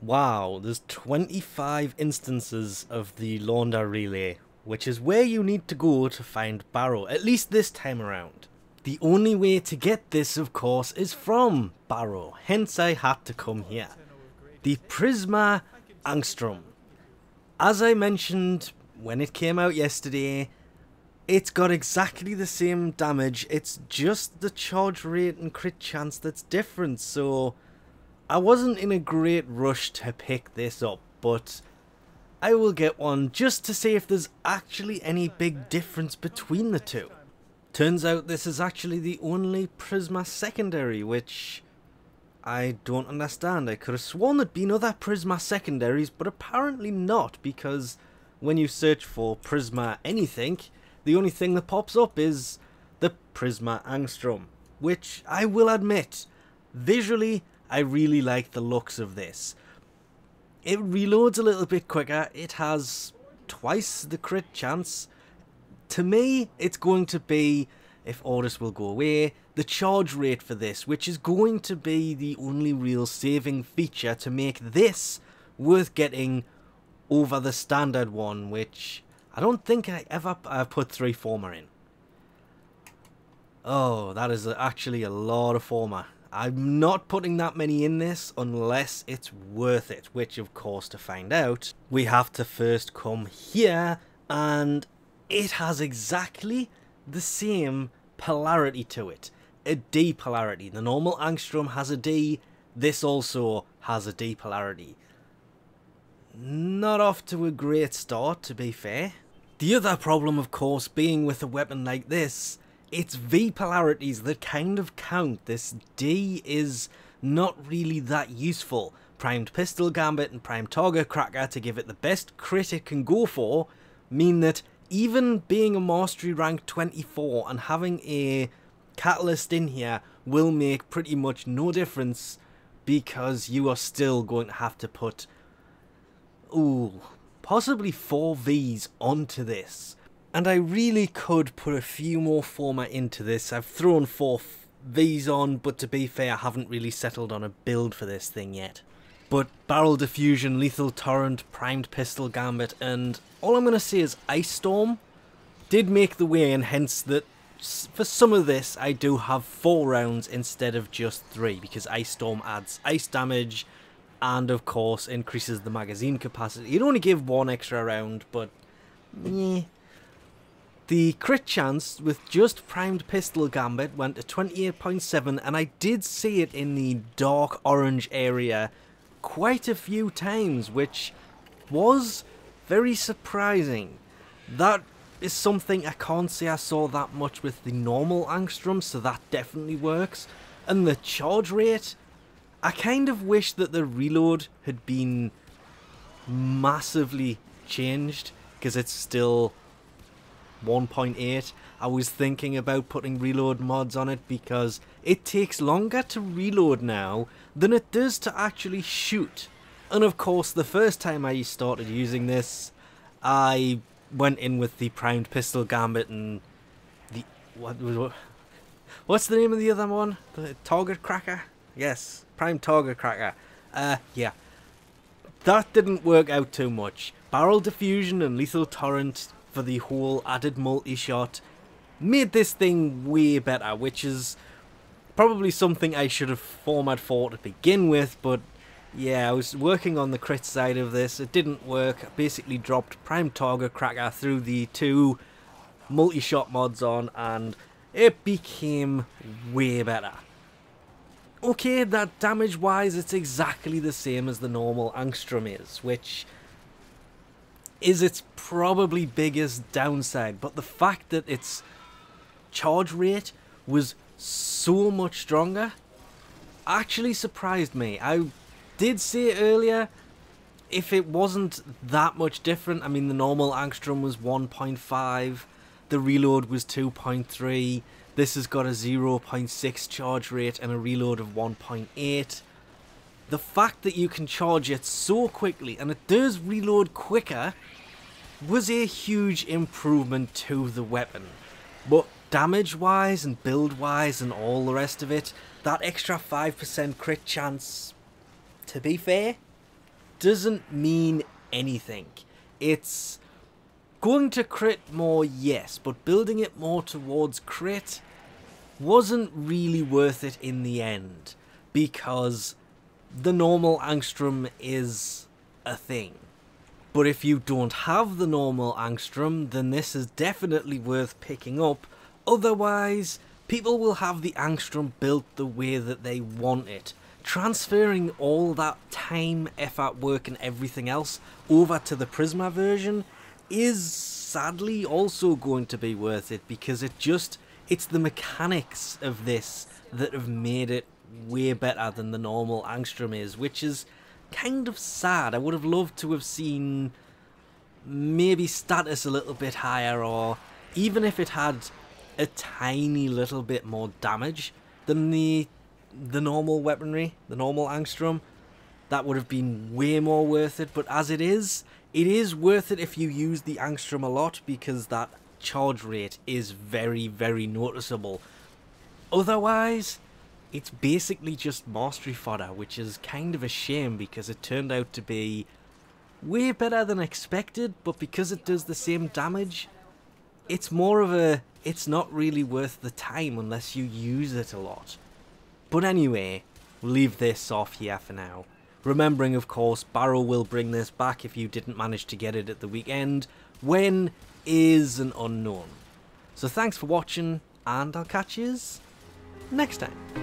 Wow, there's 25 instances of the Launder Relay, which is where you need to go to find Baro, at least this time around. The only way to get this, of course, is from Baro, hence I had to come here. The Prisma Angstrum. As I mentioned when it came out yesterday, it's got exactly the same damage, it's just the charge rate and crit chance that's different, so I wasn't in a great rush to pick this up, but I will get one just to see if there's actually any big difference between the two. Turns out this is actually the only Prisma secondary, which I don't understand. I could have sworn there'd been other Prisma secondaries, but apparently not, because when you search for Prisma anything, the only thing that pops up is the Prisma Angstrum, which I will admit, visually, I really like the looks of this. It reloads a little bit quicker, it has twice the crit chance. To me, it's going to be, if Orders will go away, the charge rate for this, which is going to be the only real saving feature to make this worth getting over the standard one, which I don't think I ever put 3 Forma in. Oh, that is actually a lot of Forma. I'm not putting that many in this unless it's worth it, which of course to find out, we have to first come here, and it has exactly the same polarity to it. A D polarity. The normal Angstrom has a D, this also has a D polarity. Not off to a great start, to be fair. The other problem, of course, being with a weapon like this, it's V polarities that kind of count. This D is not really that useful. Primed Pistol Gambit and Primed Target Cracker, to give it the best crit it can go for, mean that even being a Mastery rank 24 and having a Catalyst in here will make pretty much no difference, because you are still going to have to put, possibly 4 Vs onto this. And I really could put a few more Forma into this. I've thrown 4 Vs on, but to be fair, I haven't really settled on a build for this thing yet. But Barrel Diffusion, Lethal Torrent, Primed Pistol Gambit, and all I'm going to say is Ice Storm did make the way, and hence that for some of this I do have 4 rounds instead of just 3, because Ice Storm adds ice damage and of course increases the magazine capacity. You'd only give 1 extra round, but yeah. The crit chance with just Primed Pistol Gambit went to 28.7, and I did see it in the dark orange area quite a few times, which was very surprising. That is something I can't say I saw that much with the normal Angstrom, so that definitely works. And the charge rate, I kind of wish that the reload had been massively changed, because it's still 1.8. I was thinking about putting reload mods on it because it takes longer to reload now than it does to actually shoot. And of course, the first time I started using this, I went in with the Primed Pistol Gambit and the what's the name of the other one? The Target Cracker? Yes, Primed Target Cracker. Yeah. That didn't work out too much. Barrel Diffusion and Lethal Torrent for the whole added multi-shot made this thing way better, which is probably something I should have formatted for to begin with, but yeah, I was working on the crit side of this, it didn't work. I basically dropped Prime Target Cracker through the 2 multi-shot mods on, and it became way better. Okay, that damage wise it's exactly the same as the normal Angstrom is, which is its probably biggest downside, but the fact that its charge rate was so much stronger actually surprised me. I did say earlier, if it wasn't that much different, I mean the normal Angstrom was 1.5, the reload was 2.3, this has got a 0.6 charge rate and a reload of 1.8. The fact that you can charge it so quickly, and it does reload quicker, was a huge improvement to the weapon. But damage wise and build wise and all the rest of it, that extra 5% crit chance, to be fair, doesn't mean anything. It's going to crit more, yes, but building it more towards crit wasn't really worth it in the end, because the normal Angstrum is a thing. But if you don't have the normal Angstrum, then this is definitely worth picking up. Otherwise, people will have the Angstrum built the way that they want it. Transferring all that time, effort, work and everything else over to the Prisma version is sadly also going to be worth it, because it's the mechanics of this that have made it way better than the normal Angstrum is, which is kind of sad. I would have loved to have seen maybe status a little bit higher, or even if it had a tiny little bit more damage than the normal weaponry, the normal Angstrum, that would have been way more worth it. But as it is worth it if you use the Angstrum a lot, because that charge rate is very, very noticeable. Otherwise, it's basically just mastery fodder, which is kind of a shame, because it turned out to be way better than expected, but because it does the same damage, it's more of a, it's not really worth the time unless you use it a lot. But anyway, we'll leave this off here for now. Remembering, of course, Baro will bring this back if you didn't manage to get it at the weekend. When is an unknown. So thanks for watching, and I'll catch yous next time.